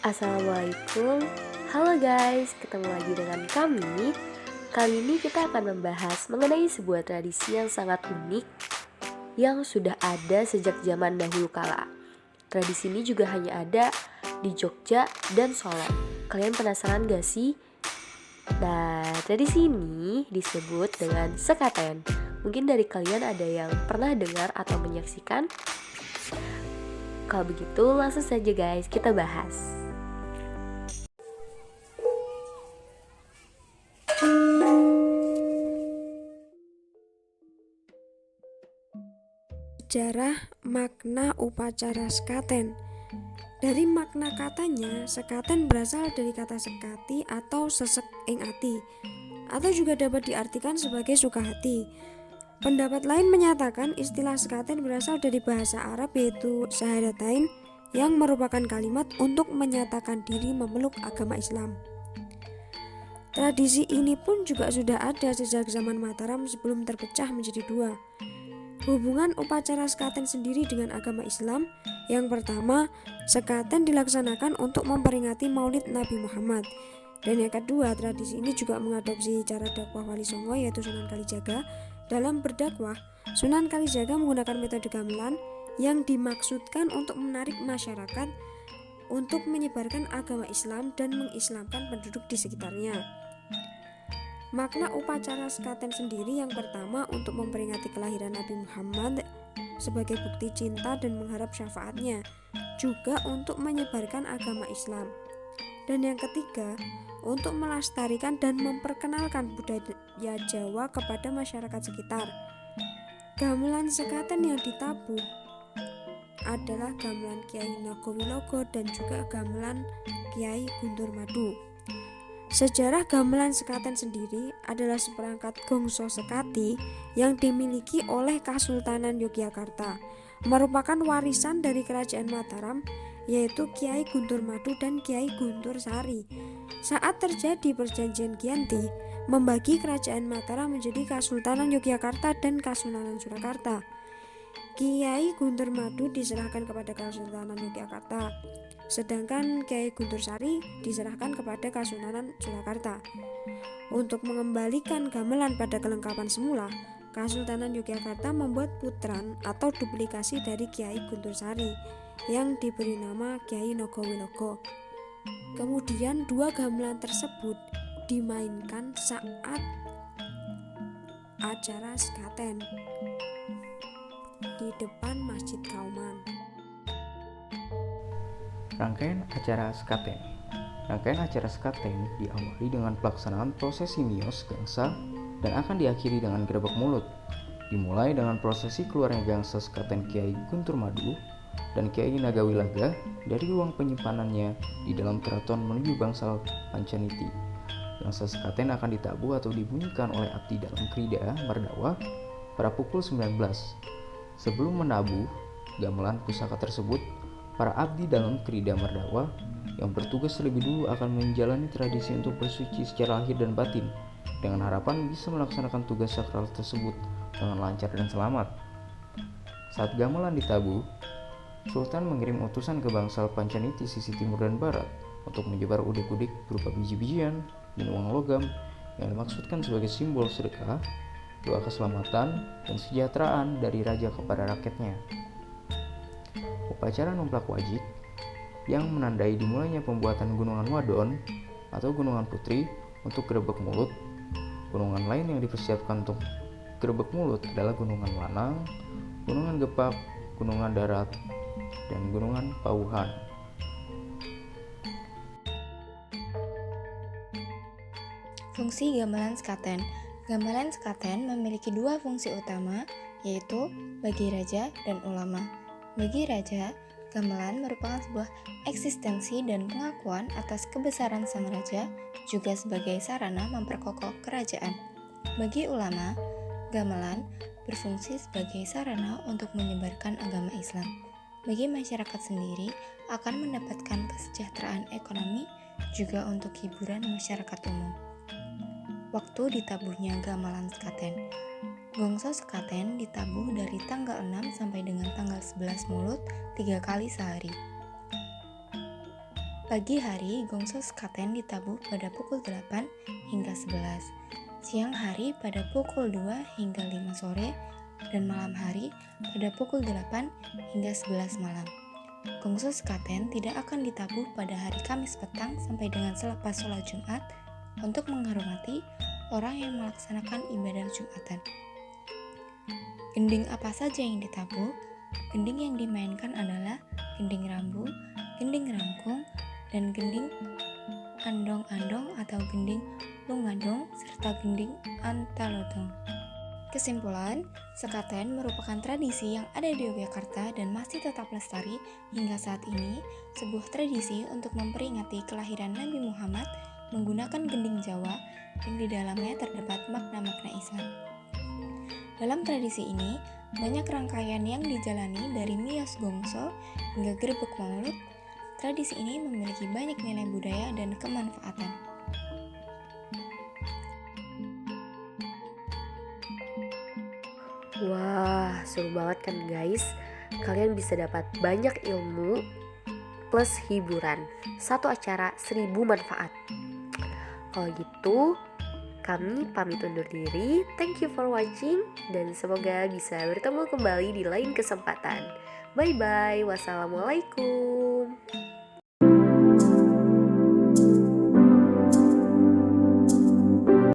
Assalamualaikum. Halo guys, ketemu lagi dengan kami. Kali ini kita akan membahas mengenai sebuah tradisi yang sangat unik yang sudah ada sejak zaman dahulu kala. Tradisi ini juga hanya ada di Jogja dan Solo. Kalian penasaran gak sih? Nah, tradisi ini disebut dengan sekaten. Mungkin dari kalian ada yang pernah dengar atau menyaksikan? Kalau begitu langsung saja guys, kita bahas. Sejarah makna upacara sekaten. Dari makna katanya, sekaten berasal dari kata sekati atau sesek ing ati, atau juga dapat diartikan sebagai suka hati. Pendapat lain menyatakan istilah sekaten berasal dari bahasa Arab yaitu syahadatain, yang merupakan kalimat untuk menyatakan diri memeluk agama Islam. Tradisi ini pun juga sudah ada sejak zaman Mataram sebelum terpecah menjadi dua. Hubungan upacara sekaten sendiri dengan agama Islam, yang pertama, sekaten dilaksanakan untuk memperingati Maulid Nabi Muhammad. Dan yang kedua, tradisi ini juga mengadopsi cara dakwah Wali Songo yaitu Sunan Kalijaga. Dalam berdakwah, Sunan Kalijaga menggunakan metode gamelan yang dimaksudkan untuk menarik masyarakat untuk menyebarkan agama Islam dan mengislamkan penduduk di sekitarnya. Makna upacara sekaten sendiri yang pertama untuk memperingati kelahiran Nabi Muhammad sebagai bukti cinta dan mengharap syafaatnya, juga untuk menyebarkan agama Islam. Dan yang ketiga, untuk melestarikan dan memperkenalkan budaya Jawa kepada masyarakat sekitar. Gamelan sekaten yang ditabuh adalah gamelan Kiai Nagowilogo dan juga gamelan Kiai Guntur Madu. Sejarah gamelan sekaten sendiri adalah seperangkat gongso sekati yang dimiliki oleh Kasultanan Yogyakarta, merupakan warisan dari Kerajaan Mataram yaitu Kiai Guntur Madu dan Kiai Guntur Sari. Saat terjadi perjanjian Giyanti, membagi Kerajaan Mataram menjadi Kasultanan Yogyakarta dan Kasultanan Surakarta. Kiai Guntur Madu diserahkan kepada Kasultanan Yogyakarta, sedangkan Kiai Guntur Sari diserahkan kepada Kasultanan Surakarta. Untuk mengembalikan gamelan pada kelengkapan semula, Kasultanan Yogyakarta membuat putran atau duplikasi dari Kiai Guntur Sari yang diberi nama Kiai Nagowilogo. Kemudian dua gamelan tersebut dimainkan saat acara sekaten di depan Masjid Kauman. Rangkaian acara sekaten. Rangkaian acara sekaten diawali dengan pelaksanaan prosesi mios gangsa dan akan diakhiri dengan gerebek mulut. Dimulai dengan prosesi keluarnya gangsa sekaten Kiai Guntur Madu dan Kiai Nagawilaga dari ruang penyimpanannya di dalam keraton menuju bangsal Pancaniti. Gangsa sekaten akan ditabuh atau dibunyikan oleh abdi dalam krida merdawa pada pukul 19. Sebelum menabuh gamelan pusaka tersebut, para abdi dalam krida merdawa yang bertugas terlebih dulu akan menjalani tradisi untuk bersuci secara lahir dan batin dengan harapan bisa melaksanakan tugas sakral tersebut dengan lancar dan selamat. Saat gamelan ditabuh, Sultan mengirim utusan ke bangsal Pancaniti sisi timur dan barat untuk menyebar udik-udik berupa biji-bijian dan uang logam yang dimaksudkan sebagai simbol sedekah, doa keselamatan dan kesejahteraan dari raja kepada rakyatnya. Upacara numplak wajib yang menandai dimulainya pembuatan gunungan wadon atau gunungan putri untuk gerebek mulut. Gunungan lain yang dipersiapkan untuk gerebek mulut adalah gunungan lanang, gunungan gepak, gunungan darat, dan gunungan pauhan. Fungsi gamelan sekaten. Gamelan sekaten memiliki dua fungsi utama, yaitu bagi raja dan ulama. Bagi raja, gamelan merupakan sebuah eksistensi dan pengakuan atas kebesaran sang raja, juga sebagai sarana memperkokoh kerajaan. Bagi ulama, gamelan berfungsi sebagai sarana untuk menyebarkan agama Islam. Bagi masyarakat sendiri, akan mendapatkan kesejahteraan ekonomi, juga untuk hiburan masyarakat umum. Waktu ditabuhnya gamelan sekaten. Gongso sekaten ditabuh dari tanggal 6 sampai dengan tanggal 11 Mulut 3 kali sehari. Pagi hari, gongso sekaten ditabuh pada pukul 8 hingga 11. Siang hari pada pukul 2 hingga 5 sore, dan malam hari pada pukul 8 hingga 11 malam. Gongso sekaten tidak akan ditabuh pada hari Kamis petang sampai dengan selepas sholat Jumat untuk menghormati orang yang melaksanakan ibadah Jumatan. Gending apa saja yang ditabuh? Gending yang dimainkan adalah gending rambu, gending rangkung, dan gending andong-andong atau gending lungadong, serta gending antalodong. Kesimpulan, sekaten merupakan tradisi yang ada di Yogyakarta dan masih tetap lestari hingga saat ini, sebuah tradisi untuk memperingati kelahiran Nabi Muhammad menggunakan gending Jawa yang di dalamnya terdapat makna-makna Islam. Dalam tradisi ini, banyak rangkaian yang dijalani dari mios gongso hingga gerebek maulud. Tradisi ini memiliki banyak nilai budaya dan kemanfaatan. Wah, seru banget kan guys? Kalian bisa dapat banyak ilmu plus hiburan. Satu acara 1000 manfaat. Kalau gitu, kami pamit undur diri. Thank you for watching dan semoga bisa bertemu kembali di lain kesempatan. Bye bye. Wassalamualaikum.